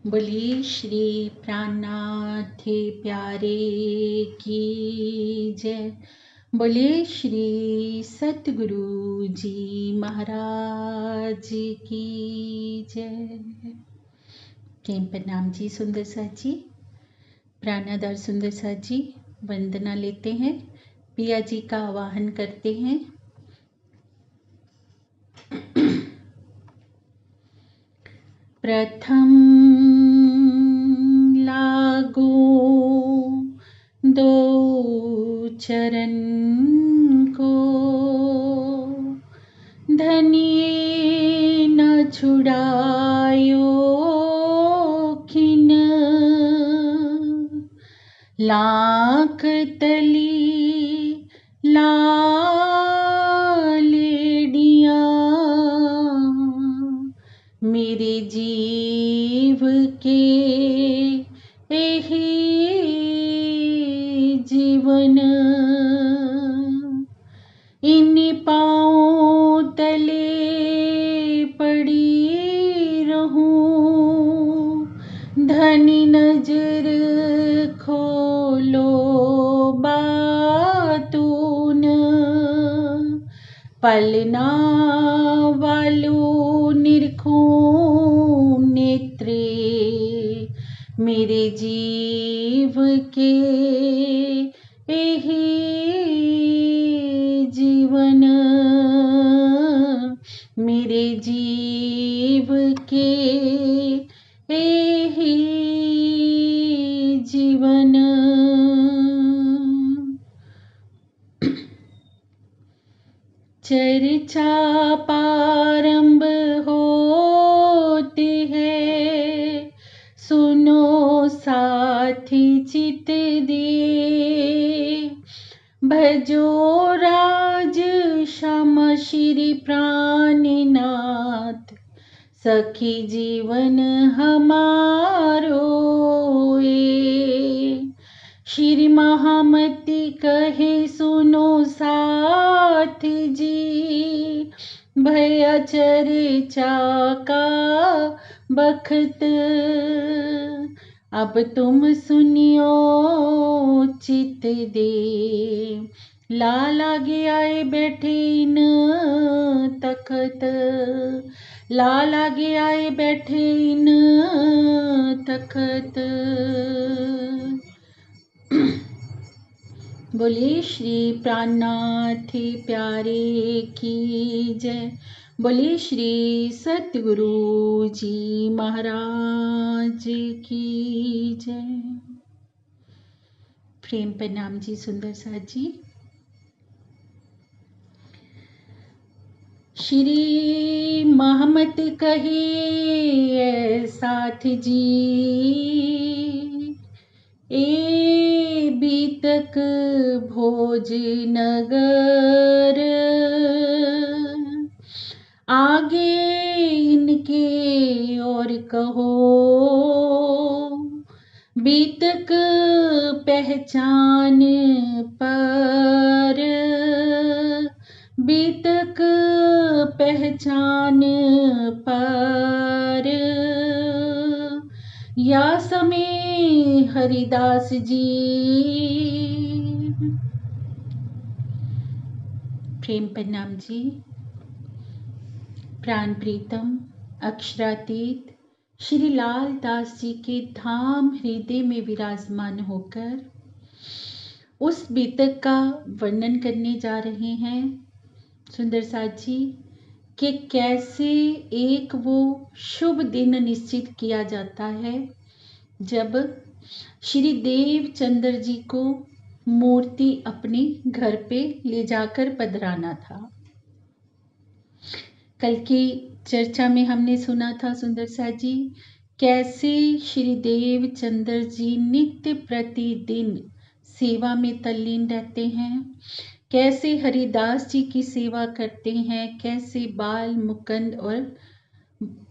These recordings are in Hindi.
बोलिए श्री प्राणनाथ प्यारे की जय। बोलिए श्री सतगुरु जी महाराज की जय। प्रेम प्रणाम जी सुंदर साथ जी। प्राणाधार सुंदर साथ जी वंदना लेते हैं, पिया जी का आवाहन करते हैं। प्रथम लागो दो चरण को, धनिये न छुड़ायो खिन, लाख तली लालेडियाँ मेरे जीव के एही जीवन, इन पाँव तले पड़ी रहूं, धनी नजर खोलो बातून, पलना वालो निरखूं नेत्रे मेरे जीव के एही जीवन, मेरे जीव के एही जीवन। चर्चा प्रारंभ होती है, सुनो साथी चित दे, भजो राज श्याम श्री प्राणनाथ, सखी जीवन हमारो ये। श्री महामती कहे सुनो साथ जी, भया चर्चा का बखत, अब तुम सुनियो चित दे, लाला गे आए बैठे इन तखत, लाला गे आए बैठे इन तखत। बोलिए श्री प्राणनाथ प्यारे की जय। बोलिए श्री सतगुरु जी महाराज की जय। प्रेम प्रणाम जी सुंदर साथ जी। श्री महामत कही साथ जी, ए बीतक भोज नगर, आगे इनके और कहो, बीतक पहचान पर, बीतक पहचान पर, या समय हरिदास जी। प्रेम प्रणाम जी। प्राण प्रीतम अक्षरातीत श्री लाल दास जी के धाम हृदय में विराजमान होकर उस बीतक का वर्णन करने जा रहे हैं सुंदर साथ जी, कि कैसे एक वो शुभ दिन निश्चित किया जाता है जब श्री देवचंद्र जी को मूर्ति अपने घर पे ले जाकर पधराना था। कल की चर्चा में हमने सुना था सुंदर साथ जी, कैसे श्री देवचंद्र जी नित्य प्रतिदिन सेवा में तल्लीन रहते हैं, कैसे हरिदास जी की सेवा करते हैं, कैसे बाल मुकुंद और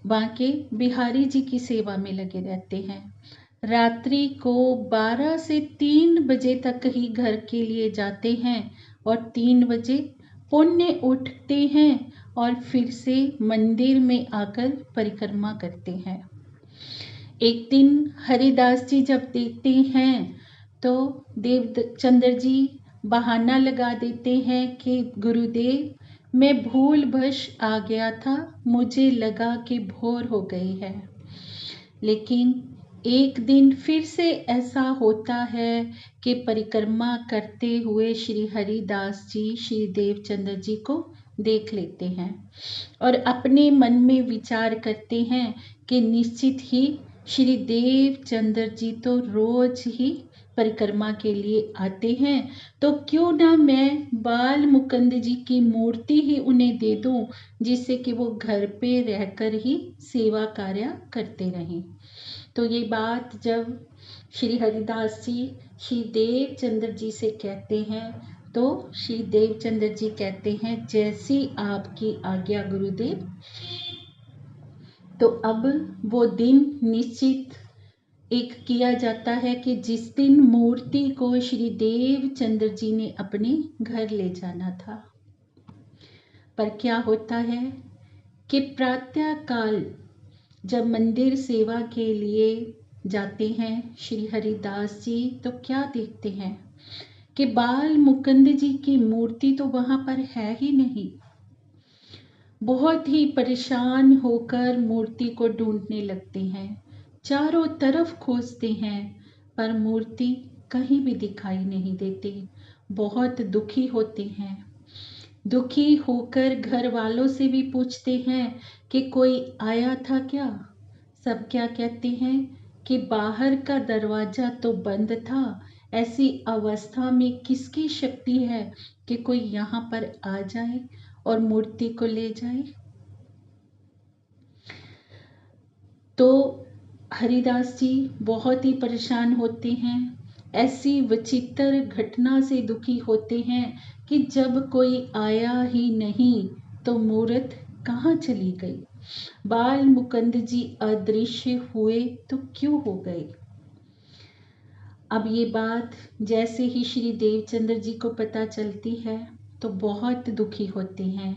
बांके बिहारी जी की सेवा में लगे रहते हैं। रात्रि को 12 से 3 बजे तक ही घर के लिए जाते हैं और 3 बजे पुण्य उठते हैं और फिर से मंदिर में आकर परिक्रमा करते हैं। एक दिन हरिदास जी जब देखते हैं तो देवचंद्र जी बहाना लगा देते हैं कि गुरुदेव मैं भूलवश आ गया था, मुझे लगा कि भोर हो गई है। लेकिन एक दिन फिर से ऐसा होता है कि परिक्रमा करते हुए श्री हरिदास जी श्री देवचंद्र जी को देख लेते हैं और अपने मन में विचार करते हैं कि निश्चित ही श्री देवचंद्र जी तो रोज ही परिक्रमा के लिए आते हैं, तो क्यों ना मैं बाल मुकुंद जी की मूर्ति ही उन्हें दे दूं, जिससे कि वो घर पे रहकर ही सेवा कार्य करते रहें। तो ये बात जब श्री हरिदास जी श्री देवचंद्र जी से कहते हैं तो श्री देवचंद्र जी कहते हैं जैसी आपकी आज्ञा गुरुदेव। तो अब वो दिन निश्चित एक किया जाता है कि जिस दिन मूर्ति को श्री देवचंद्र जी ने अपने घर ले जाना था। पर क्या होता है कि प्रातः काल जब मंदिर सेवा के लिए जाते हैं श्री हरिदास जी तो क्या देखते हैं कि बाल मुकुंद जी की मूर्ति तो वहां पर है ही नहीं। बहुत ही परेशान होकर मूर्ति को ढूंढने लगते हैं, चारों तरफ खोजते हैं पर मूर्ति कहीं भी दिखाई नहीं देती। बहुत दुखी होते हैं, दुखी होकर घर वालों से भी पूछते हैं कि कोई आया था क्या। सब क्या कहते हैं कि बाहर का दरवाजा तो बंद था, ऐसी अवस्था में किसकी शक्ति है कि कोई यहाँ पर आ जाए और मूर्ति को ले जाए। तो हरिदास जी बहुत ही परेशान होते हैं, ऐसी विचित्र घटना से दुखी होते हैं कि जब कोई आया ही नहीं तो मूर्त कहाँ चली गई। बाल मुकुंद जी अदृश्य हुए तो क्यों हो गए। अब ये बात जैसे ही श्री देवचंद्र जी को पता चलती है तो बहुत दुखी होते हैं,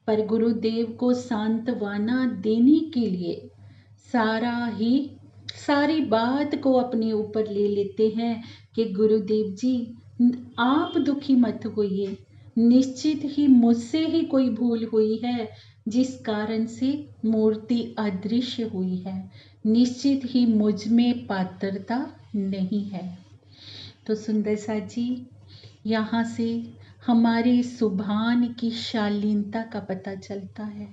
पर गुरुदेव को सांत्वना देने के लिए सारी बात को अपने ऊपर ले लेते हैं कि गुरुदेव जी आप दुखी मत होइए, निश्चित ही मुझसे ही कोई भूल हुई है जिस कारण से मूर्ति अदृश्य हुई है, निश्चित ही मुझ में पात्रता नहीं है। तो सुंदर सा जी यहाँ से हमारी सुभान की शालीनता का पता चलता है,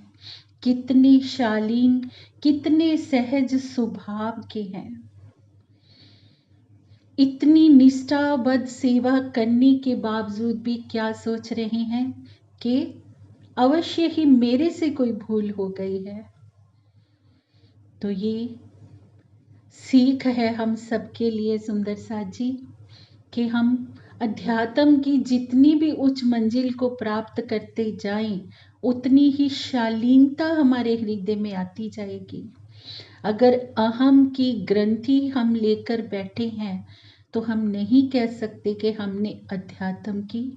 कितने शालीन कितने सहज स्वभाव के हैं। इतनी निष्ठाबद्ध सेवा करने के बावजूद भी क्या सोच रहे हैं कि अवश्य ही मेरे से कोई भूल हो गई है। तो ये सीख है हम सबके लिए सुंदर सा जी कि हम अध्यात्म की जितनी भी उच्च मंजिल को प्राप्त करते जाएं उतनी ही शालीनता हमारे हृदय में आती जाएगी। अगर अहम की ग्रंथि हम लेकर बैठे हैं तो हम नहीं कह सकते कि हमने अध्यात्म की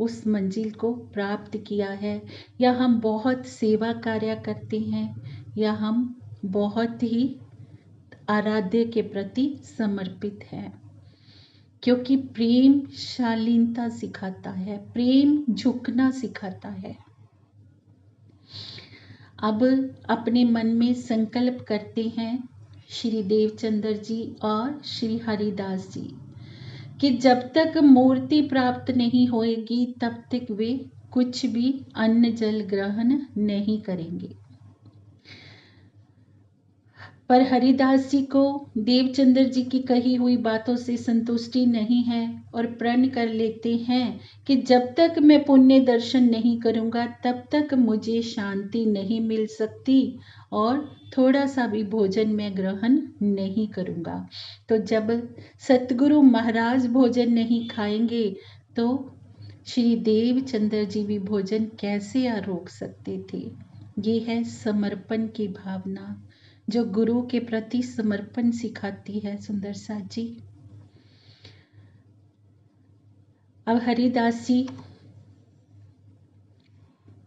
उस मंजिल को प्राप्त किया है, या हम बहुत सेवा कार्य करते हैं, या हम बहुत ही आराध्य के प्रति समर्पित हैं। क्योंकि प्रेम शालीनता सिखाता है, प्रेम झुकना सिखाता है। अब अपने मन में संकल्प करते हैं श्री देवचंद्र जी और श्री हरिदास जी कि जब तक मूर्ति प्राप्त नहीं होएगी तब तक वे कुछ भी अन्न जल ग्रहण नहीं करेंगे। पर हरिदास जी को देवचंद्र जी की कही हुई बातों से संतुष्टि नहीं है और प्रण कर लेते हैं कि जब तक मैं पुण्य दर्शन नहीं करूंगा तब तक मुझे शांति नहीं मिल सकती और थोड़ा सा भी भोजन मैं ग्रहण नहीं करूंगा। तो जब सतगुरु महाराज भोजन नहीं खाएंगे तो श्री देवचंद्र जी भी भोजन कैसे रोक सकते थे। ये है समर्पण की भावना जो गुरु के प्रति समर्पण सिखाती है सुंदर सा जी। अब हरिदास जी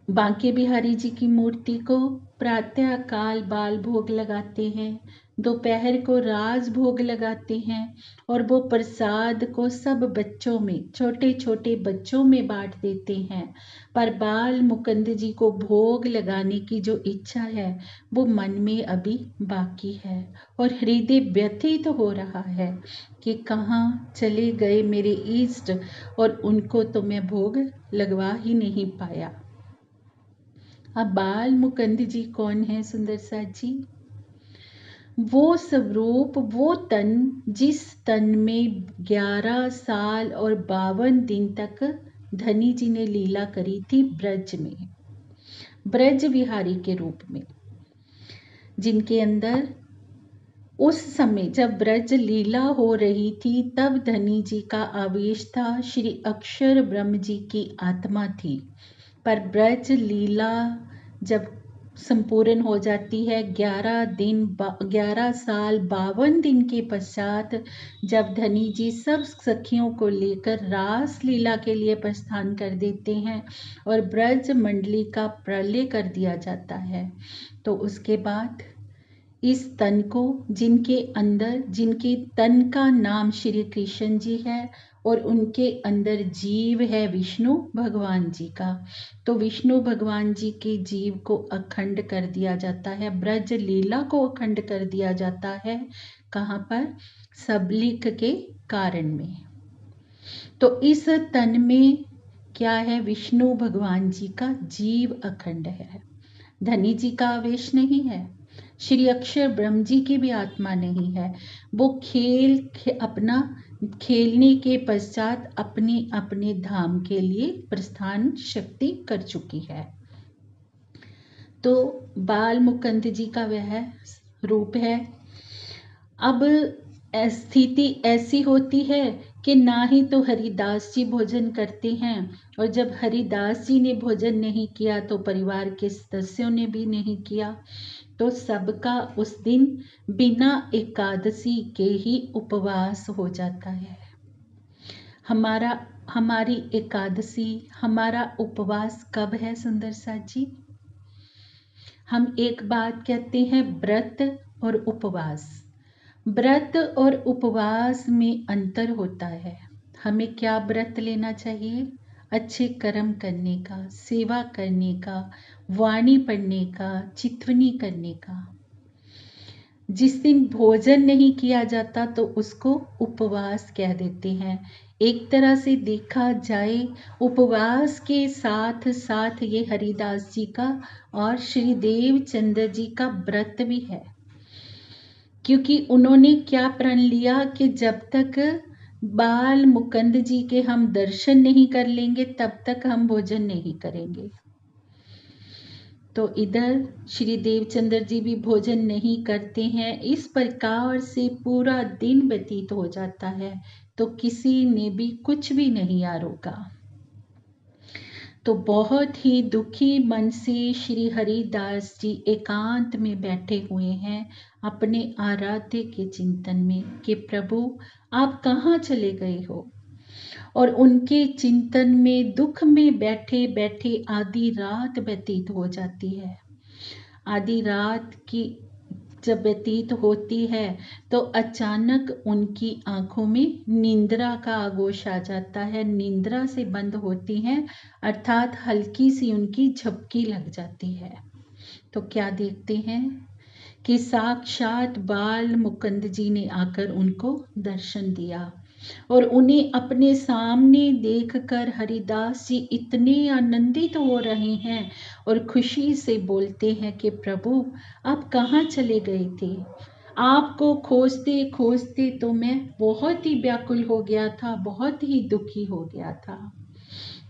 बांके बिहारी जी की मूर्ति को प्रातः काल बाल भोग लगाते हैं, दोपहर को राज भोग लगाते हैं और वो प्रसाद को सब बच्चों में, छोटे छोटे बच्चों में बांट देते हैं। पर बाल मुकुंद जी को भोग लगाने की जो इच्छा है वो मन में अभी बाकी है और हृदय व्यथित हो रहा है कि कहाँ चले गए मेरे इष्ट और उनको तो मैं भोग लगवा ही नहीं पाया। अब बाल मुकुंद जी कौन है सुंदर साथ जी? वो स्वरूप, वो तन जिस तन में 11 साल और 52 दिन तक धनी जी ने लीला करी थी ब्रज में, ब्रज विहारी के रूप में, जिनके अंदर उस समय जब ब्रज लीला हो रही थी तब धनी जी का आवेश था, श्री अक्षर ब्रह्म जी की आत्मा थी। पर ब्रज लीला जब संपूर्ण हो जाती है 11 साल 52 दिन के पश्चात, जब धनी जी सब सखियों को लेकर रास लीला के लिए प्रस्थान कर देते हैं और ब्रज मंडली का प्रलय कर दिया जाता है, तो उसके बाद इस तन को, जिनके तन का नाम श्री कृष्ण जी है और उनके अंदर जीव है विष्णु भगवान जी का, तो विष्णु भगवान जी के जीव को अखंड कर दिया जाता है, ब्रज लीला को अखंड कर दिया जाता है। कहाँ पर? सबलिक के कारण में। तो इस तन में क्या है? विष्णु भगवान जी का जीव अखंड है, धनी जी का आवेश नहीं है, श्री अक्षर ब्रह्म जी की भी आत्मा नहीं है। वो अपना खेलने के पश्चात अपने अपने धाम के लिए प्रस्थान शक्ति कर चुकी है। तो बाल मुकुंद जी का वह रूप है। अब स्थिति ऐसी होती है कि ना ही तो हरिदास जी भोजन करते हैं, और जब हरिदास जी ने भोजन नहीं किया तो परिवार के सदस्यों ने भी नहीं किया, तो सबका उस दिन बिना एकादशी के ही उपवास हो जाता है। हमारी एकादशी, हमारा उपवास कब है सुंदर साथ जी? हम एक बात कहते हैं व्रत और उपवास। व्रत और उपवास में अंतर होता है। हमें क्या व्रत लेना चाहिए? अच्छे कर्म करने का, सेवा करने का, वाणी पढ़ने का, चितवनी करने का। जिस दिन भोजन नहीं किया जाता तो उसको उपवास कह देते हैं। एक तरह से देखा जाए उपवास के साथ साथ ये हरिदास जी का और श्री देव चंद्र जी का व्रत भी है, क्योंकि उन्होंने क्या प्रण लिया कि जब तक बाल मुकुंद जी के हम दर्शन नहीं कर लेंगे तब तक हम भोजन नहीं करेंगे। तो इधर श्री देवचंद्र जी भी भोजन नहीं करते हैं। इस प्रकार से पूरा दिन व्यतीत हो जाता है तो किसी ने भी कुछ भी नहीं रोका। तो बहुत ही दुखी मन से श्री हरिदास जी एकांत में बैठे हुए हैं अपने आराध्य के चिंतन में कि प्रभु आप कहाँ चले गए हो। और उनके चिंतन में दुख में बैठे बैठे आधी रात व्यतीत हो जाती है। आधी रात की जब व्यतीत होती है तो अचानक उनकी आंखों में निंद्रा का आगोश आ जाता है, निंद्रा से बंद होती हैं, अर्थात हल्की सी उनकी झपकी लग जाती है। तो क्या देखते हैं कि साक्षात बाल मुकुंद जी ने आकर उनको दर्शन दिया और उन्हें अपने सामने देखकर हरिदास जी इतने आनंदित हो रहे हैं और खुशी से बोलते हैं कि प्रभु आप कहाँ चले गए थे। आपको खोजते खोजते तो मैं बहुत ही व्याकुल हो गया था, बहुत ही दुखी हो गया था।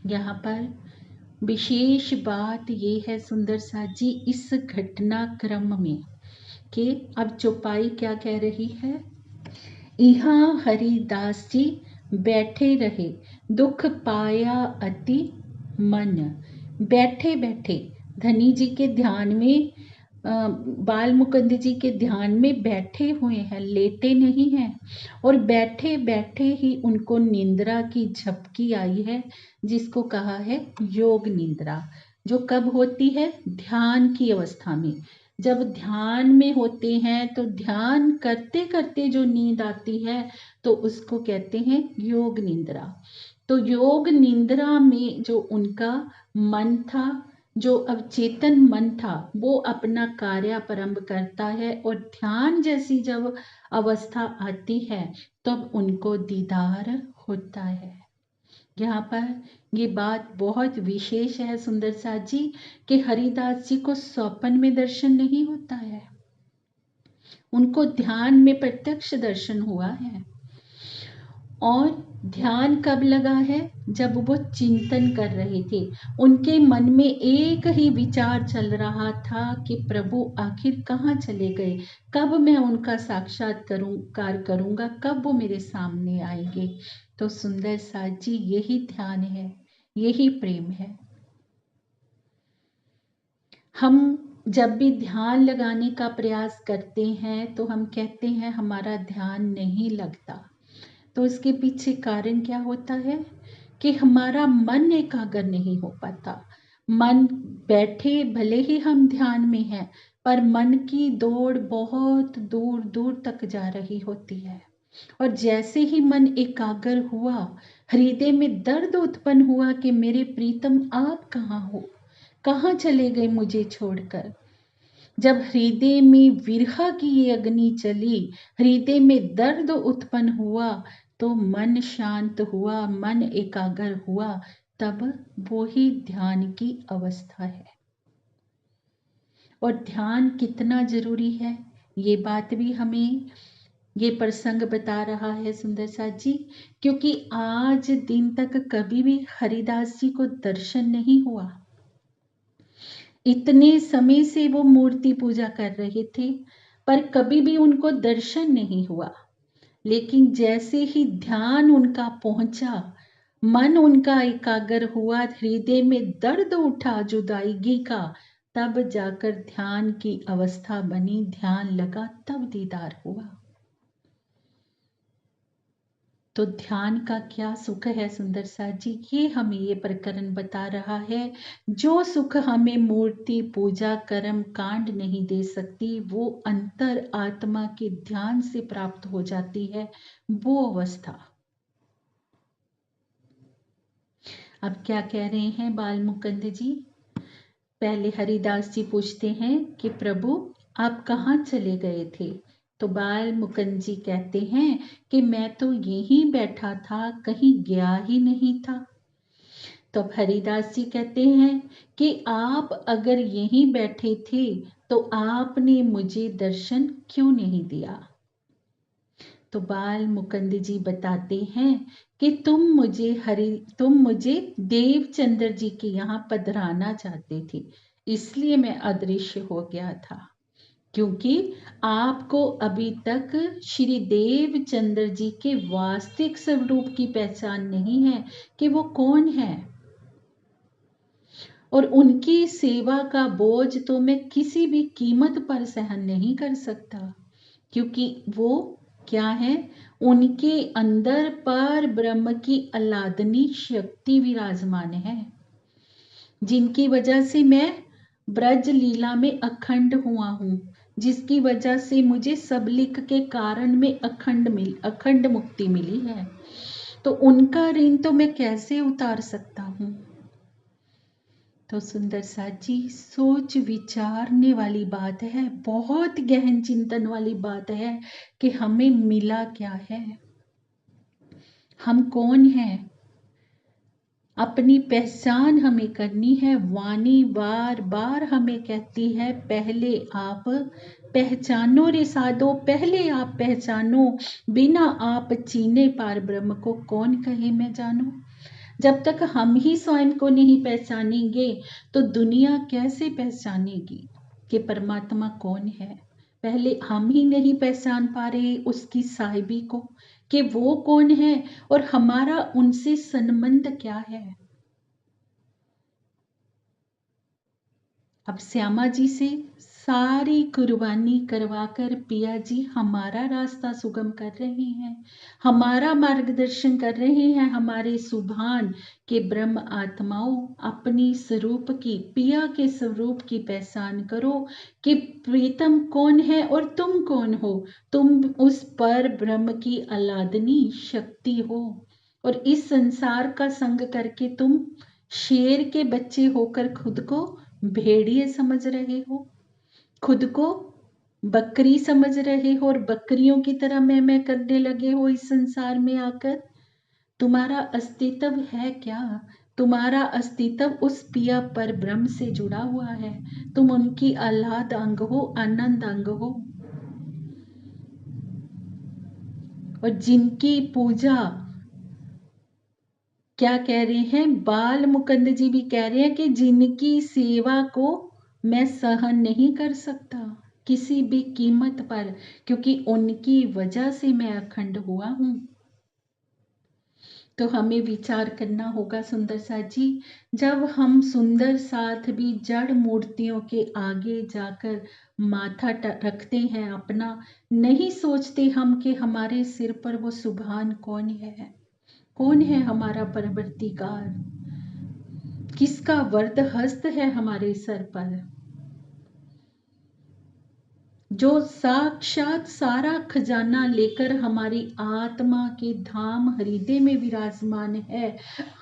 यहाँ पर विशेष बात ये है सुंदर साथ जी इस घटनाक्रम में कि अब चौपाई क्या कह रही है? यहाँ हरिदास जी बैठे रहे, दुख पाया अति मन। बैठे बैठे धनी जी के ध्यान में, बाल मुकुंद जी के ध्यान में बैठे हुए हैं, लेटे नहीं हैं। और बैठे बैठे ही उनको निंद्रा की झपकी आई है, जिसको कहा है योग निंद्रा। जो कब होती है? ध्यान की अवस्था में। जब ध्यान में होते हैं तो ध्यान करते करते जो नींद आती है तो उसको कहते हैं योग निंद्रा। तो योग निंद्रा में जो उनका मन था, जो अवचेतन मन था, वो अपना कार्य प्रारंभ करता है और ध्यान जैसी जब अवस्था आती है तब उनको दीदार होता है। यहाँ पर ये बात बहुत विशेष है सुंदर साथ जी कि हरिदास जी को स्वप्न में दर्शन नहीं होता है, उनको ध्यान में प्रत्यक्ष दर्शन हुआ है। और ध्यान कब लगा है? जब वो चिंतन कर रहे थे, उनके मन में एक ही विचार चल रहा था कि प्रभु आखिर कहाँ चले गए, कब मैं उनका साक्षात्कार करूंगा, कब वो मेरे सामने आएंगे। तो सुंदर साथ जी यही ध्यान है, यही प्रेम है। हम जब भी ध्यान लगाने का प्रयास करते हैं तो हम कहते हैं हमारा ध्यान नहीं लगता। तो इसके पीछे कारण क्या होता है कि हमारा मन एकाग्र नहीं हो पाता। मन बैठे भले ही हम ध्यान में हैं, पर मन की दौड़ बहुत दूर दूर तक जा रही होती है। और जैसे ही मन एकाग्र हुआ, हृदय में दर्द उत्पन्न हुआ कि मेरे प्रीतम आप कहाँ हो, कहाँ चले गए मुझे छोड़कर। जब हृदय में विरह की ये अग्नि चली, हृदय में दर्द उत्पन्न हुआ, तो मन शांत हुआ, मन एकाग्र हुआ, तब वो ही ध्यान की अवस्था है। और ध्यान कितना जरूरी है ये बात भी हमें ये प्रसंग बता रहा है सुंदर साथ जी, क्योंकि आज दिन तक कभी भी हरिदास जी को दर्शन नहीं हुआ। इतने समय से वो मूर्ति पूजा कर रहे थे पर कभी भी उनको दर्शन नहीं हुआ। लेकिन जैसे ही ध्यान उनका पहुंचा, मन उनका एकाग्र हुआ, हृदय में दर्द उठा जुदाईगी का, तब जाकर ध्यान की अवस्था बनी, ध्यान लगा, तब दीदार हुआ। तो ध्यान का क्या सुख है सुंदर साथ जी, ये हमें ये प्रकरण बता रहा है। जो सुख हमें मूर्ति पूजा कर्म कांड नहीं दे सकती, वो अंतर आत्मा के ध्यान से प्राप्त हो जाती है, वो अवस्था। अब क्या कह रहे हैं बाल मुकुंद जी? पहले हरिदास जी पूछते हैं कि प्रभु आप कहाँ चले गए थे? तो बाल मुकुंद जी कहते हैं कि मैं तो यहीं बैठा था, कहीं गया ही नहीं था। तो हरिदास जी कहते हैं कि आप अगर यहीं बैठे थे तो आपने मुझे दर्शन क्यों नहीं दिया? तो बाल मुकुंद जी बताते हैं कि तुम मुझे देवचंद्र जी के यहाँ पधराना चाहते थे, इसलिए मैं अदृश्य हो गया था, क्योंकि आपको अभी तक श्री देवचंद्र जी के वास्तविक स्वरूप की पहचान नहीं है कि वो कौन है। और उनकी सेवा का बोझ तो मैं किसी भी कीमत पर सहन नहीं कर सकता, क्योंकि वो क्या है, उनके अंदर पर ब्रह्म की अलादनी शक्ति विराजमान है, जिनकी वजह से मैं ब्रज लीला में अखंड हुआ हूँ, जिसकी वजह से मुझे सबलिक के कारण में अखंड मुक्ति मिली है। तो उनका ऋण तो मैं कैसे उतार सकता हूँ? तो सुंदर साथ जी सोच विचारने वाली बात है, बहुत गहन चिंतन वाली बात है कि हमें मिला क्या है, हम कौन हैं। अपनी पहचान हमें करनी है। वाणी बार बार हमें कहती है पहले आप पहचानो रे साधो, पहले आप पहचानो, बिना आप चीने पार ब्रह्म को कौन कहे मैं जानू। जब तक हम ही स्वयं को नहीं पहचानेंगे तो दुनिया कैसे पहचानेगी कि परमात्मा कौन है। पहले हम ही नहीं पहचान पा रहे उसकी साहिबी को कि वो कौन है और हमारा उनसे संबंध क्या है। अब श्यामा जी से सारी कुर्बानी करवाकर पिया जी हमारा रास्ता सुगम कर रहे हैं, हमारा मार्गदर्शन कर रहे हैं। हमारे सुभान के ब्रह्म आत्माओं, अपनी स्वरूप की, पिया के स्वरूप की पहचान करो कि प्रीतम कौन है और तुम कौन हो। तुम उस पर ब्रह्म की अलादनी शक्ति हो और इस संसार का संग करके तुम शेर के बच्चे होकर खुद को भेड़िए समझ रहे हो, खुद को बकरी समझ रहे हो और बकरियों की तरह मैं करने लगे हो। इस संसार में आकर तुम्हारा अस्तित्व है क्या? तुम्हारा अस्तित्व उस पिया पर ब्रह्म से जुड़ा हुआ है। तुम उनकी आह्लाद अंग हो, आनंद अंग हो, और जिनकी पूजा, क्या कह रहे हैं बाल मुकुंद जी भी कह रहे हैं कि जिनकी सेवा को मैं सहन नहीं कर सकता किसी भी कीमत पर, क्योंकि उनकी वजह से मैं अखंड हुआ हूं। तो हमें विचार करना होगा सुंदर साथ जी, जब हम सुंदर साथ भी जड़ मूर्तियों के आगे जाकर माथा रखते हैं अपना, नहीं सोचते हम कि हमारे सिर पर वो सुभान कौन है, कौन है हमारा परवर्तीकार, किसका वर्द हस्त है हमारे सर पर, जो साक्षात सारा खजाना लेकर हमारी आत्मा के धाम हृदय में विराजमान है।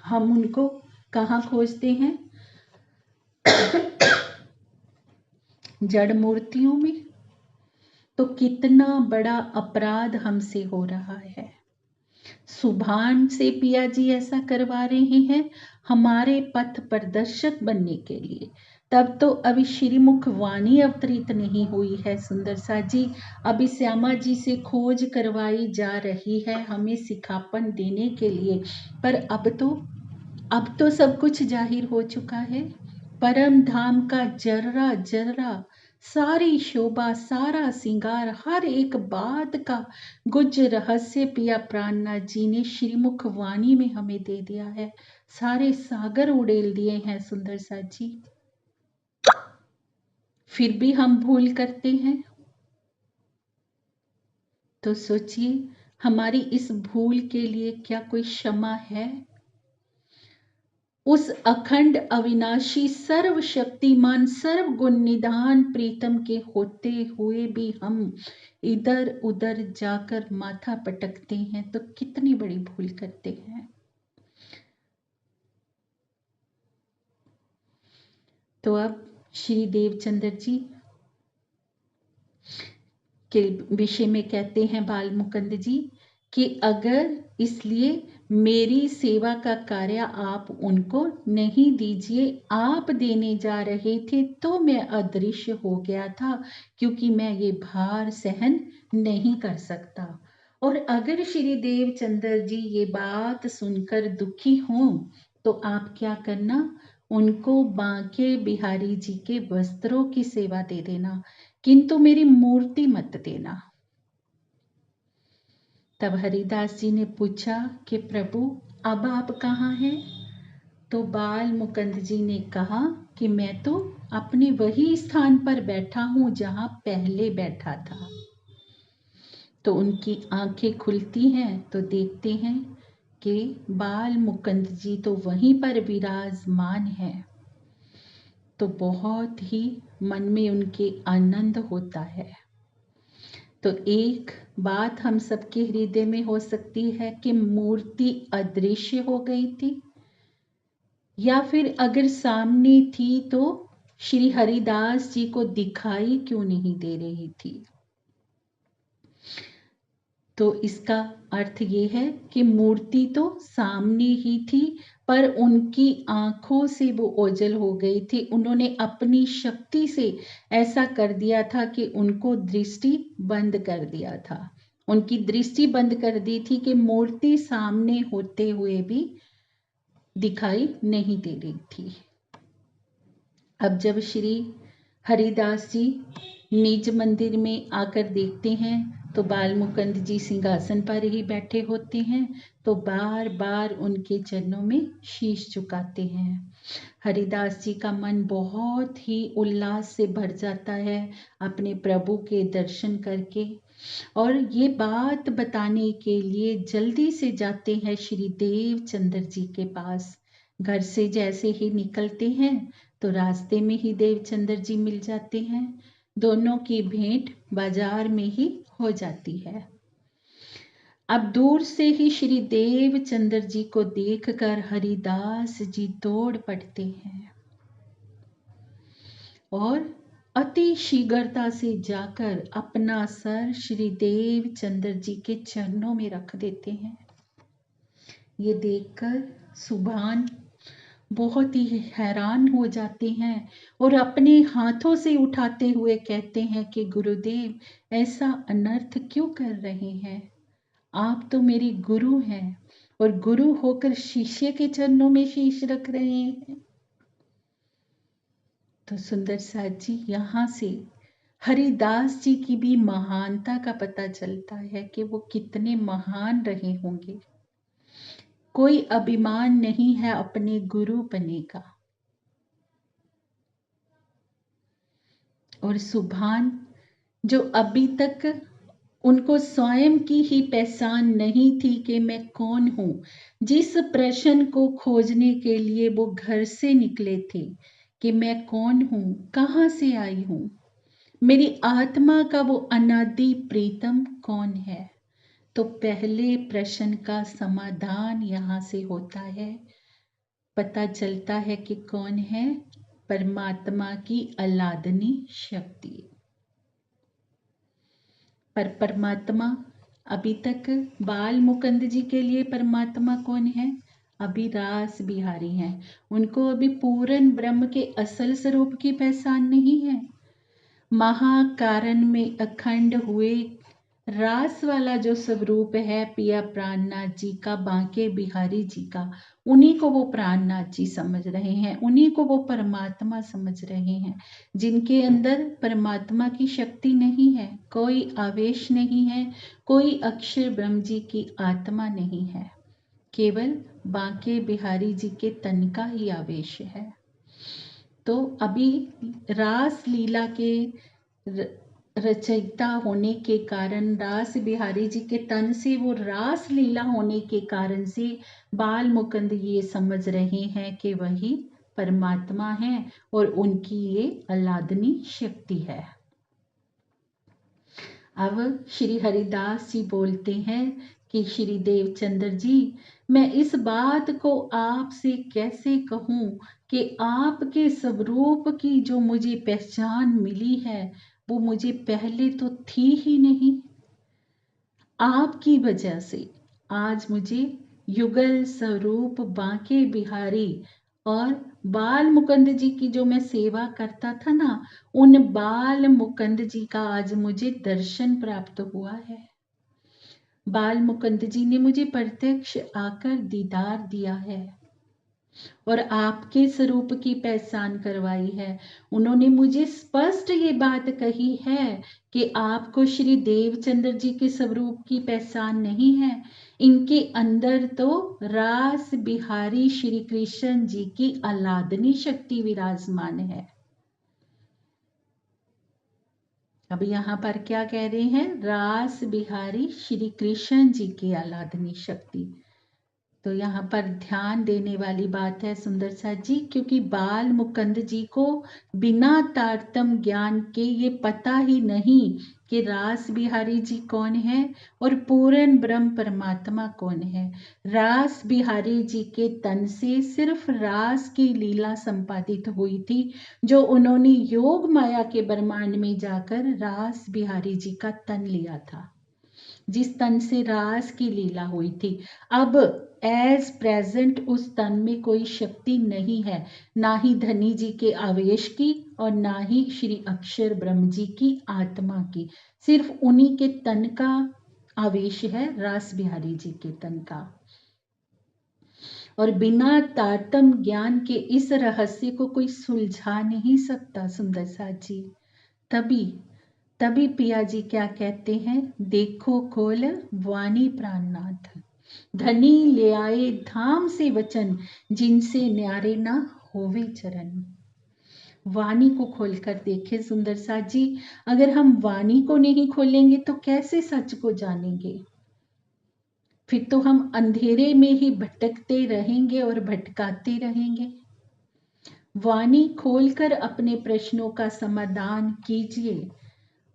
हम उनको कहाँ खोजते हैं? जड़ मूर्तियों में। तो कितना बड़ा अपराध हमसे हो रहा है। सुभान से पिया जी ऐसा करवा रहे हैं हमारे पथ प्रदर्शक बनने के लिए। तब तो अभी श्रीमुख वाणी अवतरित नहीं हुई है सुंदर सा जी, अभी श्यामा जी से खोज करवाई जा रही है हमें सिखापन देने के लिए। पर अब तो सब कुछ जाहिर हो चुका है। परम धाम का जर्रा जर्रा, सारी शोभा, सारा सिंगार, हर एक बात का गुज रहस्य पिया प्राणनाथ जी ने श्रीमुख वाणी में हमें दे दिया है। सारे सागर उड़ेल दिए हैं सुंदर सा जी, फिर भी हम भूल करते हैं। तो सोचिए हमारी इस भूल के लिए क्या कोई क्षमा है? उस अखंड अविनाशी सर्वशक्तिमान सर्वगुण निधान प्रीतम के होते हुए भी हम इधर उधर जाकर माथा पटकते हैं, तो कितनी बड़ी भूल करते हैं। तो अब श्री देवचंद्र जी के विषय में कहते हैं बाल मुकुंद जी कि अगर इसलिए मेरी सेवा का कार्य आप उनको नहीं दीजिए, आप देने जा रहे थे तो मैं अदृश्य हो गया था, क्योंकि मैं ये भार सहन नहीं कर सकता। और अगर श्री देवचंद्र जी ये बात सुनकर दुखी हों तो आप क्या करना, उनको बांके बिहारी जी के वस्त्रों की सेवा दे देना, किंतु मेरी मूर्ति मत देना। तब हरिदास जी ने पूछा कि प्रभु अब आप कहाँ हैं? तो बाल मुकुंद जी ने कहा कि मैं तो अपने वही स्थान पर बैठा हूं जहां पहले बैठा था। तो उनकी आंखें खुलती हैं तो देखते हैं कि बाल मुकुंद जी तो वहीं पर विराजमान है। तो बहुत ही मन में उनके आनंद होता है। तो एक बात हम सबके हृदय में हो सकती है कि मूर्ति अदृश्य हो गई थी, या फिर अगर सामने थी तो श्री हरिदास जी को दिखाई क्यों नहीं दे रही थी। तो इसका अर्थ ये है कि मूर्ति तो सामने ही थी, पर उनकी आंखों से वो ओझल हो गई थी। उन्होंने अपनी शक्ति से ऐसा कर दिया था कि उनको दृष्टि बंद कर दिया था, उनकी दृष्टि बंद कर दी थी कि मूर्ति सामने होते हुए भी दिखाई नहीं दे रही थी। अब जब श्री हरिदास जी निज मंदिर में आकर देखते हैं तो बाल मुकुंद जी सिंहासन पर ही बैठे होते हैं, तो बार बार उनके चरणों में शीश झुकाते हैं। हरिदास जी का मन बहुत ही उल्लास से भर जाता है अपने प्रभु के दर्शन करके, और ये बात बताने के लिए जल्दी से जाते हैं श्री देवचंद्र जी के पास। घर से जैसे ही निकलते हैं तो रास्ते में ही देवचंद्र जी मिल जाते हैं। दोनों की भेंट बाजार में ही हो जाती है। अब दूर से ही श्री देवचंद्र जी को देखकर हरिदास जी दौड़ पड़ते हैं और अति शीघ्रता से जाकर अपना सर श्री देवचंद्र जी के चरणों में रख देते हैं। ये देखकर सुभान बहुत ही हैरान हो जाते हैं और अपने हाथों से उठाते हुए कहते हैं कि गुरुदेव ऐसा अनर्थ क्यों कर रहे हैं? आप तो मेरे गुरु हैं और गुरु होकर शिष्य के चरणों में शीश रख रहे हैं। तो सुंदर साथ जी यहाँ से हरिदास जी की भी महानता का पता चलता है कि वो कितने महान रहे होंगे। कोई अभिमान नहीं है अपने गुरु बने का। और सुभान जो अभी तक उनको स्वयं की ही पहचान नहीं थी कि मैं कौन हूँ, जिस प्रश्न को खोजने के लिए वो घर से निकले थे कि मैं कौन हूँ, कहाँ से आई हूँ, मेरी आत्मा का वो अनादि प्रीतम कौन है, तो पहले प्रश्न का समाधान यहाँ से होता है। पता चलता है कि कौन है? परमात्मा की अलादनी शक्ति। पर परमात्मा अभी तक बाल मुकुंद जी के लिए परमात्मा कौन है? अभी रास बिहारी हैं। उनको अभी पूर्ण ब्रह्म के असल स्वरूप की पहचान नहीं है। महाकारण में अखंड हुए रास वाला जो स्वरूप है पिया प्राणनाथ जी का, बांके बिहारी जी का, उन्हीं को वो प्राणनाथ जी समझ रहे हैं, उन्हीं को वो परमात्मा समझ रहे हैं, जिनके अंदर परमात्मा की शक्ति नहीं है, कोई आवेश नहीं है, कोई अक्षर ब्रह्म जी की आत्मा नहीं है, केवल बांके बिहारी जी के तन का ही आवेश है। तो अभी रास लीला के रचयिता होने के कारण, रास बिहारी जी के तन से वो रास लीला होने के कारण से बाल मुकुंद ये समझ रहे हैं कि वही परमात्मा है और उनकी ये अलादनी शक्ति है। अब श्री हरिदास जी बोलते हैं कि श्री देवचंद्र जी, मैं इस बात को आपसे कैसे कहूँ कि आपके स्वरूप की जो मुझे पहचान मिली है वो मुझे पहले तो थी ही नहीं। आपकी वजह से आज मुझे युगल स्वरूप बांके बिहारी और बाल मुकुंद जी की जो मैं सेवा करता था ना, उन बाल मुकुंद जी का आज मुझे दर्शन प्राप्त हुआ है। बाल मुकुंद जी ने मुझे प्रत्यक्ष आकर दीदार दिया है और आपके स्वरूप की पहचान करवाई है। उन्होंने मुझे स्पष्ट ये बात कही है कि आपको श्री देवचंद्र जी के स्वरूप की पहचान नहीं है, इनके अंदर तो रास बिहारी श्री कृष्ण जी की अलादनी शक्ति विराजमान है। अब यहाँ पर क्या कह रहे हैं? रास बिहारी श्री कृष्ण जी की अलादनी शक्ति। तो यहाँ पर ध्यान देने वाली बात है सुंदर साथ जी, क्योंकि बाल मुकुंद जी को बिना तारतम्य ज्ञान के ये पता ही नहीं कि रास बिहारी जी कौन है और पूर्ण ब्रह्म परमात्मा कौन है। रास बिहारी जी के तन से सिर्फ रास की लीला संपादित हुई थी, जो उन्होंने योग माया के ब्रह्मांड में जाकर रास बिहारी जी का तन लिया था, जिस तन से रास की लीला हुई थी। अब एज प्रेजेंट उस तन में कोई शक्ति नहीं है, ना ही धनी जी के आवेश की और ना ही श्री अक्षर ब्रह्म जी की आत्मा की, सिर्फ उन्हीं के तन का आवेश है, रास बिहारी जी के तन का। और बिना तारतम्य ज्ञान के इस रहस्य को कोई सुलझा नहीं सकता सुंदर साथ जी। तभी तभी पिया जी क्या कहते हैं, देखो खोल वाणी प्राणनाथ, धनी ले आए धाम से वचन, जिनसे न्यारे ना होवे चरण। वाणी को खोलकर देखे सुंदर साथ जी, अगर हम वाणी को नहीं खोलेंगे तो कैसे सच को जानेंगे। फिर तो हम अंधेरे में ही भटकते रहेंगे और भटकाते रहेंगे। वाणी खोलकर अपने प्रश्नों का समाधान कीजिए।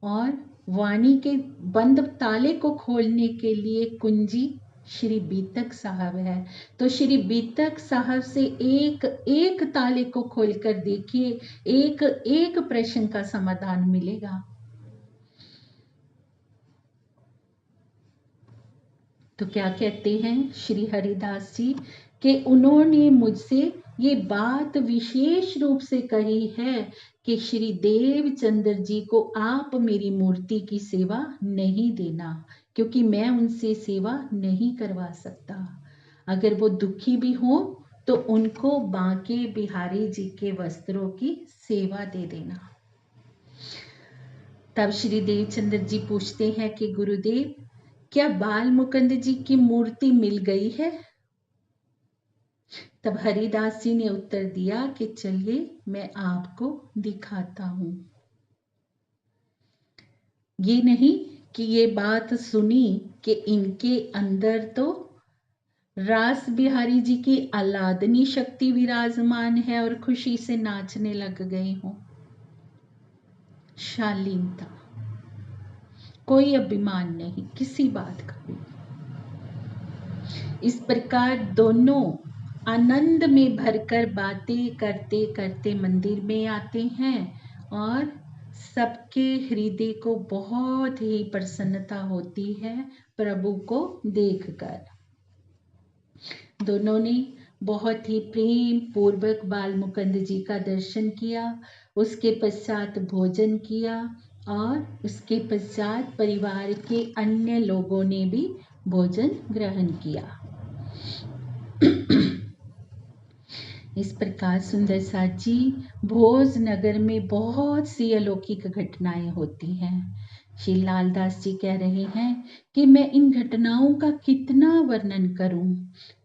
और वाणी के बंद ताले को खोलने के लिए कुंजी श्री बीतक साहब है। तो श्री बीतक साहब से एक एक ताले को खोलकर देखिए, एक एक प्रश्न का समाधान मिलेगा। तो क्या कहते हैं श्री हरिदास जी कि उन्होंने मुझसे ये बात विशेष रूप से कही है कि श्री देवचंद्र जी को आप मेरी मूर्ति की सेवा नहीं देना, क्योंकि मैं उनसे सेवा नहीं करवा सकता। अगर वो दुखी भी हो तो उनको बांके बिहारी जी के वस्त्रों की सेवा दे देना। तब श्री देवचंद्र जी पूछते हैं कि गुरुदेव, क्या बाल मुकुंद जी की मूर्ति मिल गई है? तब हरिदास जी ने उत्तर दिया कि चलिए मैं आपको दिखाता हूं। ये नहीं कि ये बात सुनी कि इनके अंदर तो रास बिहारी जी की आह्लादनी शक्ति विराजमान है और खुशी से नाचने लग गए हों। शालीनता, कोई अभिमान नहीं किसी बात का भी। इस प्रकार दोनों आनंद में भरकर बातें करते करते मंदिर में आते हैं और सबके हृदय को बहुत ही प्रसन्नता होती है प्रभु को देखकर। दोनों ने बहुत ही प्रेम पूर्वक बाल मुकुंद जी का दर्शन किया, उसके पश्चात भोजन किया और उसके पश्चात परिवार के अन्य लोगों ने भी भोजन ग्रहण किया। इस प्रकार सुंदर साथ जी, भोज नगर में बहुत सी अलौकिक घटनाएं होती हैं। श्री लालदास जी कह रहे हैं कि मैं इन घटनाओं का कितना वर्णन करूं।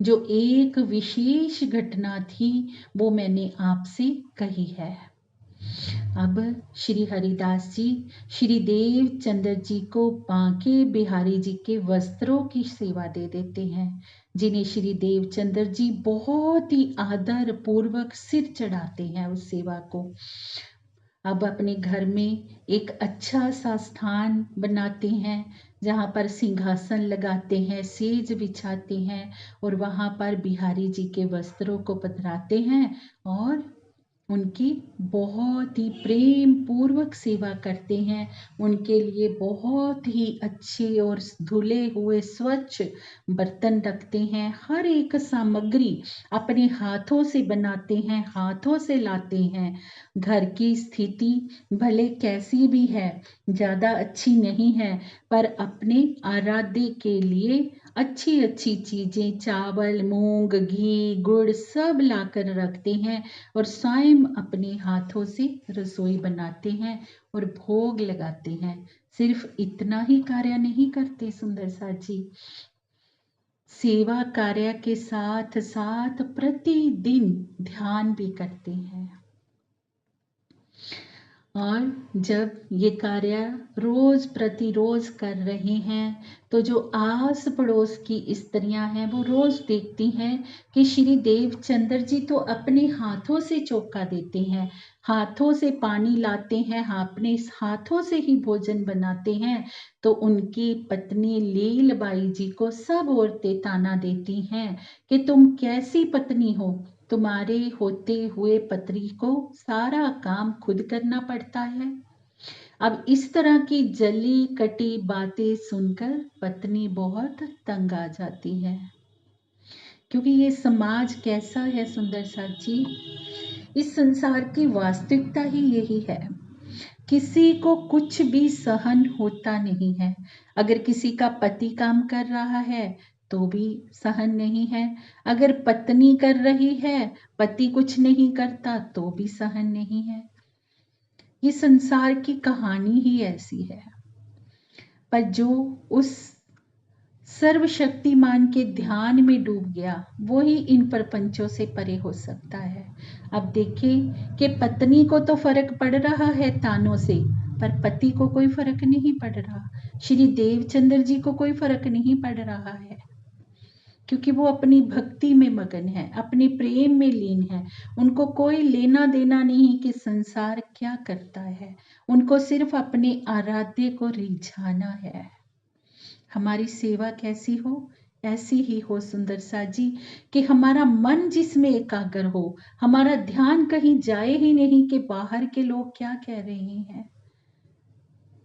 जो एक विशेष घटना थी वो मैंने आपसे कही है। अब श्री हरिदास जी श्री देवचंद्र जी को बांके बिहारी जी के वस्त्रों की सेवा दे देते हैं, जिन्हें श्री देवचंद्र जी बहुत ही आदर पूर्वक सिर चढ़ाते हैं उस सेवा को। अब अपने घर में एक अच्छा सा स्थान बनाते हैं जहाँ पर सिंहासन लगाते हैं, सेज बिछाते हैं और वहाँ पर बिहारी जी के वस्त्रों को पधराते हैं और उनकी बहुत ही प्रेम पूर्वक सेवा करते हैं। उनके लिए बहुत ही अच्छे और धुले हुए स्वच्छ बर्तन रखते हैं। हर एक सामग्री अपने हाथों से बनाते हैं, हाथों से लाते हैं। घर की स्थिति भले कैसी भी है, ज़्यादा अच्छी नहीं है, पर अपने आराध्य के लिए अच्छी अच्छी चीज़ें, चावल, मूंग, घी, गुड़ सब लाकर रखते हैं और स्वयं अपने हाथों से रसोई बनाते हैं और भोग लगाते हैं। सिर्फ इतना ही कार्य नहीं करते सुंदर साथ जी, सेवा कार्य के साथ साथ प्रतिदिन ध्यान भी करते हैं। और जब ये कार्य रोज प्रतिरोज कर रहे हैं तो जो आस पड़ोस की स्त्रियां हैं वो रोज देखती हैं कि श्री देवचंद्र जी तो अपने हाथों से चौका देते हैं, हाथों से पानी लाते हैं, अपने हाथों से ही भोजन बनाते हैं। तो उनकी पत्नी लीलबाई जी को सब औरतें ताना देती हैं कि तुम कैसी पत्नी हो, तुम्हारे होते हुए पति को सारा काम खुद करना पड़ता है। अब इस तरह की जली कटी बातें सुनकर पत्नी बहुत तंग आ जाती है, क्योंकि ये समाज कैसा है सुंदर साथ जी, इस संसार की वास्तविकता ही यही है। किसी को कुछ भी सहन होता नहीं है। अगर किसी का पति काम कर रहा है तो भी सहन नहीं है, अगर पत्नी कर रही है, पति कुछ नहीं करता तो भी सहन नहीं है। ये संसार की कहानी ही ऐसी है। पर जो उस सर्वशक्तिमान के ध्यान में डूब गया वो ही इन प्रपंचों से परे हो सकता है। अब देखें कि पत्नी को तो फर्क पड़ रहा है तानों से, पर पति को कोई फर्क नहीं पड़ रहा। श्री देवचंद्र जी को कोई फर्क नहीं पड़ रहा है, क्योंकि वो अपनी भक्ति में मगन है, अपने प्रेम में लीन है। उनको कोई लेना देना नहीं कि संसार क्या करता है, उनको सिर्फ अपने आराध्य को रिझाना है। हमारी सेवा कैसी हो, ऐसी ही हो सुंदर सा जी, कि हमारा मन जिसमें एकाग्र हो, हमारा ध्यान कहीं जाए ही नहीं कि बाहर के लोग क्या कह रहे हैं।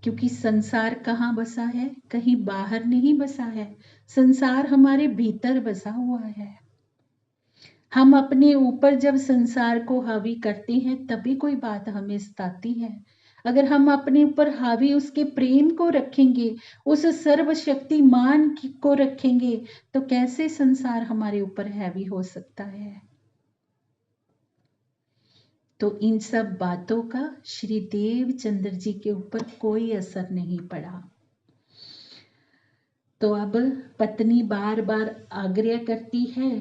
क्योंकि संसार कहाँ बसा है, कहीं बाहर नहीं बसा है, संसार हमारे भीतर बसा हुआ है। हम अपने ऊपर जब संसार को हावी करते हैं तभी कोई बात हमें सताती है। अगर हम अपने ऊपर हावी उसके प्रेम को रखेंगे, उस सर्वशक्तिमान को रखेंगे, तो कैसे संसार हमारे ऊपर हैवी हो सकता है। तो इन सब बातों का श्री देवचंद्र जी के ऊपर कोई असर नहीं पड़ा। तो अब पत्नी बार बार आग्रह करती है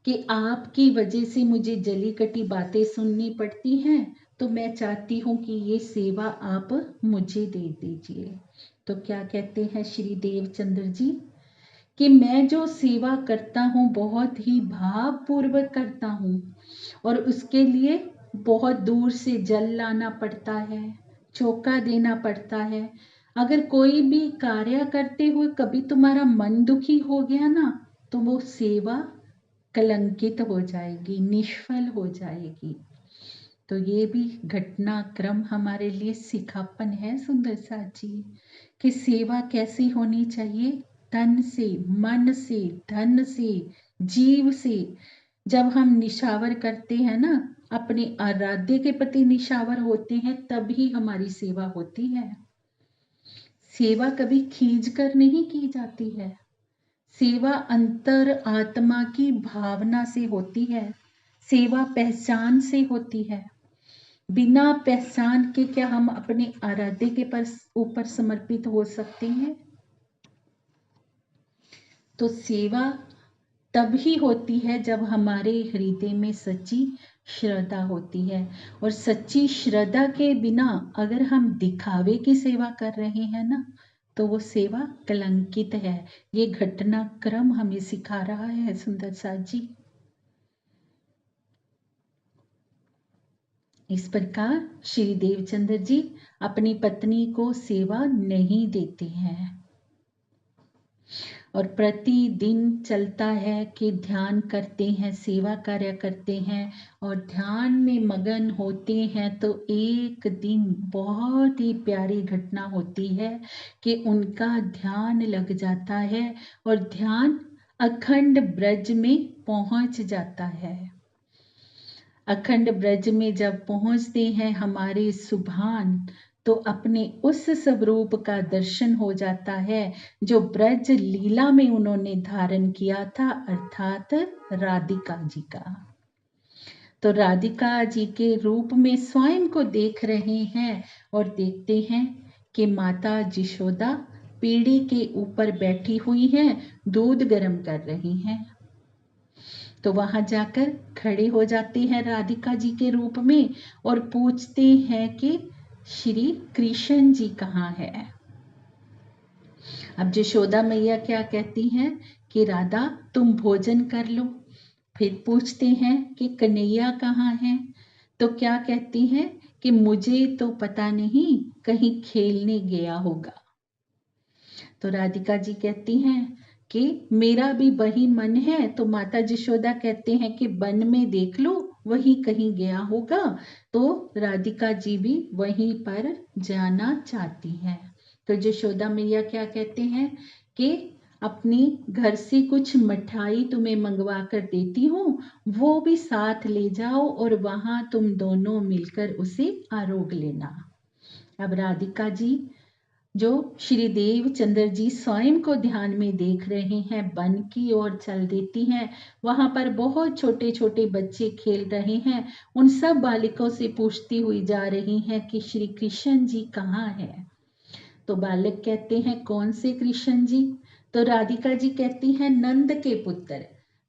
कि आपकी वजह से मुझे जली कटी बातें सुननी पड़ती हैं, तो मैं चाहती हूँ कि ये सेवा आप मुझे दे दीजिए। तो क्या कहते हैं श्री देवचंद्र जी कि मैं जो सेवा करता हूँ बहुत ही भावपूर्वक करता हूँ, और उसके लिए बहुत दूर से जल लाना पड़ता है, चौका देना पड़ता है। अगर कोई भी कार्य करते हुए कभी तुम्हारा मन दुखी हो गया ना, तो वो सेवा कलंकित हो जाएगी, निष्फल हो जाएगी। तो ये भी घटनाक्रम हमारे लिए सिखापन है सुंदर साथ जी, कि सेवा कैसी होनी चाहिए, तन से, मन से, धन से, जीव से। जब हम निशावर करते हैं ना, अपने आराध्य के प्रति निशावर होते हैं, तभी हमारी सेवा होती है। सेवा कभी खींच कर नहीं की जाती है, सेवा अंतर आत्मा की भावना से होती है, सेवा पहचान से होती है। बिना पहचान के क्या हम अपने आराध्य के ऊपर समर्पित हो सकते हैं। तो सेवा तभी होती है जब हमारे हृदय में सच्ची श्रद्धा होती है, और सच्ची श्रद्धा के बिना अगर हम दिखावे की सेवा कर रहे हैं ना, तो वो सेवा कलंकित है। ये घटनाक्रम हमें सिखा रहा है सुंदर साथ जी। इस प्रकार श्री देवचंद्र जी अपनी पत्नी को सेवा नहीं देते हैं, और प्रतिदिन चलता है कि ध्यान करते हैं, सेवा कार्य करते हैं और ध्यान में मगन होते हैं। तो एक दिन बहुत ही प्यारी घटना होती है कि उनका ध्यान लग जाता है और ध्यान अखंड ब्रज में पहुंच जाता है। अखंड ब्रज में जब पहुंचते हैं हमारे सुभान, तो अपने उस स्वरूप का दर्शन हो जाता है जो ब्रज लीला में उन्होंने धारण किया था, अर्थात राधिका जी का। तो राधिका जी के रूप में स्वयं को देख रहे हैं और देखते हैं कि माता यशोदा पीढ़ी के ऊपर बैठी हुई हैं, दूध गर्म कर रही हैं। तो वहां जाकर खड़े हो जाते हैं राधिका जी के रूप में और पूछते हैं कि श्री कृष्ण जी कहाँ है। अब यशोदा मैया क्या कहती हैं कि राधा तुम भोजन कर लो। फिर पूछते हैं कि कन्हैया कहाँ है, तो क्या कहती हैं कि मुझे तो पता नहीं, कहीं खेलने गया होगा। तो राधिका जी कहती हैं कि मेरा भी वही मन है। तो माता यशोदा कहते हैं कि वन में देख लो, वही कहीं गया होगा। तो राधिका जी भी वहीं पर जाना चाहती हैं। तो यशोदा मैया क्या कहते हैं कि अपनी घर से कुछ मिठाई तुम्हें मंगवा कर देती हूँ, वो भी साथ ले जाओ और वहां तुम दोनों मिलकर उसे आरोग लेना। अब राधिका जी जो श्री देवचंद्र जी स्वयं को ध्यान में देख रहे हैं, वन की ओर चल देती हैं। वहां पर बहुत छोटे छोटे बच्चे खेल रहे हैं। उन सब बालिकों से पूछती हुई जा रही हैं कि श्री कृष्ण जी कहाँ हैं। तो बालक कहते हैं कौन से कृष्ण जी। तो राधिका जी कहती हैं नंद के पुत्र।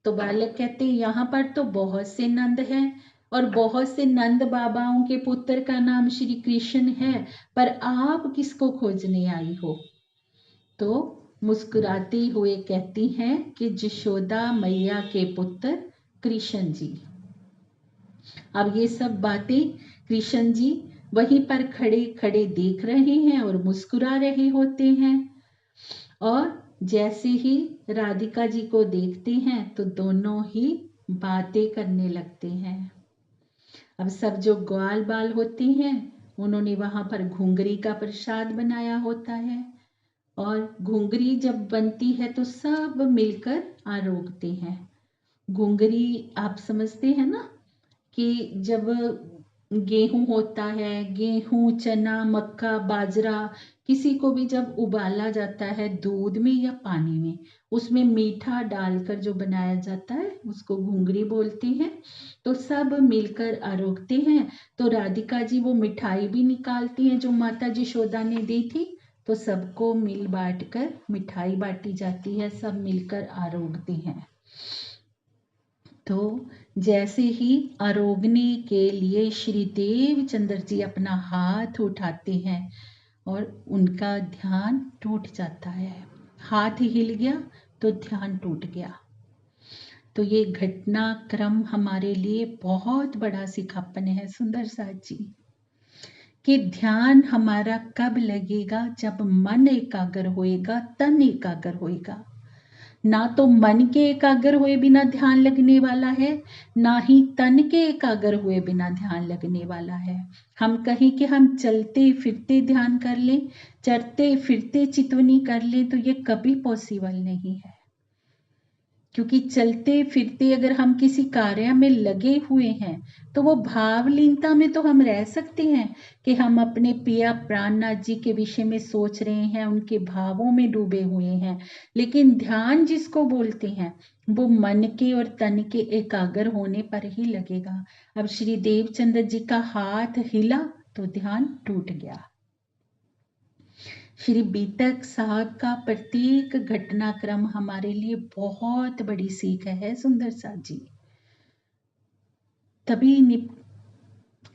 तो बालक कहते हैं यहाँ पर तो बहुत से नंद हैं और बहुत से नंद बाबाओं के पुत्र का नाम श्री कृष्ण है, पर आप किसको खोजने आई हो। तो मुस्कुराती हुए कहती हैं कि यशोदा मैया के पुत्र कृष्ण जी। अब ये सब बातें कृष्ण जी वहीं पर खड़े खड़े देख रहे हैं और मुस्कुरा रहे होते हैं। और जैसे ही राधिका जी को देखते हैं तो दोनों ही बातें करने लगते हैं। अब सब जो ग्वाल बाल होते हैं उन्होंने वहां पर घुंघरी का प्रसाद बनाया होता है, और घुंघरी जब बनती है तो सब मिलकर आरोगते हैं। घुंघरी आप समझते हैं ना कि जब गेहूं होता है, गेहूं, चना, मक्का, बाजरा, किसी को भी जब उबाला जाता है दूध में या पानी में, उसमें मीठा डालकर जो बनाया जाता है उसको घुंघरी बोलते हैं। तो सब मिलकर आरोगते हैं। तो राधिका जी वो मिठाई भी निकालती हैं जो माता जी यशोदा ने दी थी। तो सबको मिल बांट कर मिठाई बांटी जाती है, सब मिलकर आरोगते हैं। तो जैसे ही आरोगने के लिए श्री देवचंद्र जी अपना हाथ उठाते हैं और उनका ध्यान टूट जाता है। हाथ हिल गया तो ध्यान टूट गया। तो ये घटनाक्रम हमारे लिए बहुत बड़ा सिखापन है सुंदर साथ जी, कि ध्यान हमारा कब लगेगा, जब मन एकाग्र होएगा, तन एकाग्र होएगा। ना तो मन के एकाग्र हुए बिना ध्यान लगने वाला है, ना ही तन के एकाग्र हुए बिना ध्यान लगने वाला है। हम कहीं कि हम चलते फिरते ध्यान कर लें, चलते फिरते चितवनी कर लें, तो ये कभी पॉसिबल नहीं है। क्योंकि चलते फिरते अगर हम किसी कार्य में लगे हुए हैं तो वो भावलीनता में तो हम रह सकते हैं कि हम अपने पिया प्राणनाथ जी के विषय में सोच रहे हैं, उनके भावों में डूबे हुए हैं। लेकिन ध्यान जिसको बोलते हैं वो मन के और तन के एकाग्र होने पर ही लगेगा। अब श्री देवचंद्र जी का हाथ हिला तो ध्यान टूट गया। श्री बीतक साहब का प्रत्येक घटनाक्रम हमारे लिए बहुत बड़ी सीख है सुंदर साथ जी। तभी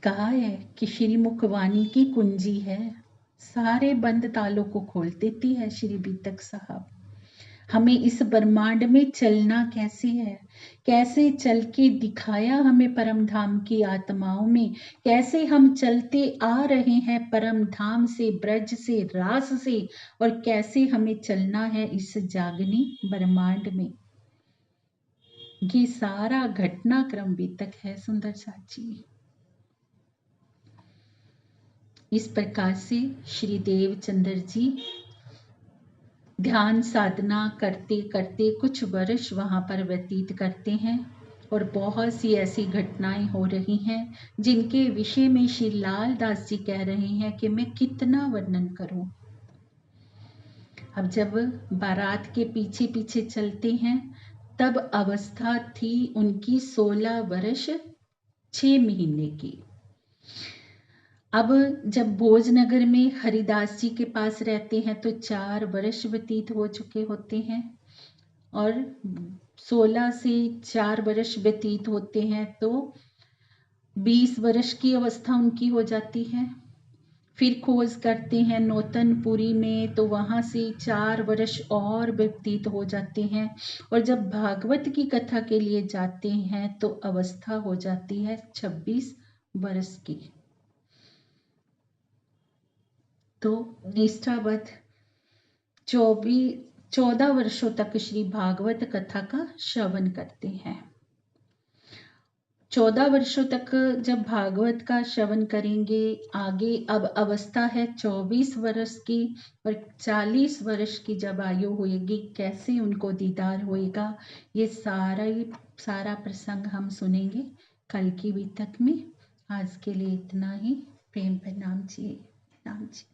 कहा है कि श्री मुखवाणी की कुंजी है, सारे बंद तालों को खोल देती है श्री बीतक साहब। हमें इस ब्रह्मांड में चलना कैसे है, कैसे चल के दिखाया हमें परम धाम की आत्माओं में, कैसे हम चलते आ रहे हैं परम धाम से, ब्रज से, रास से, और कैसे हमें चलना है इस जागनी ब्रह्मांड में। ये सारा घटनाक्रम बीतक है सुंदर साथ जी। इस प्रकार से श्री देवचंद्र जी ध्यान साधना करते करते कुछ वर्ष वहां पर व्यतीत करते हैं, और बहुत सी ऐसी घटनाएं हो रही हैं जिनके विषय में श्री लाल दास जी कह रहे हैं कि मैं कितना वर्णन करूं। अब जब बारात के पीछे पीछे चलते हैं तब अवस्था थी उनकी 16 वर्ष 6 महीने की। अब जब भोजनगर में हरिदास जी के पास रहते हैं तो 4 वर्ष व्यतीत हो चुके होते हैं, और 16 से 4 वर्ष व्यतीत होते हैं तो 20 वर्ष की अवस्था उनकी हो जाती है। फिर खोज करते हैं नौतनपुरी में तो वहां से 4 वर्ष और व्यतीत हो जाते हैं, और जब भागवत की कथा के लिए जाते हैं तो अवस्था हो जाती है 26 वर्ष की। तो निष्ठावत 14 वर्षों तक श्री भागवत कथा का श्रवण करते हैं। 14 वर्षों तक जब भागवत का श्रवण करेंगे, आगे अब अवस्था है 24 वर्ष की, और 40 वर्ष की जब आयु होएगी कैसे उनको दीदार होएगा, ये सारा प्रसंग हम सुनेंगे कल की बीतक में। आज के लिए इतना ही। प्रेम प्रणाम जी, प्रणाम जी।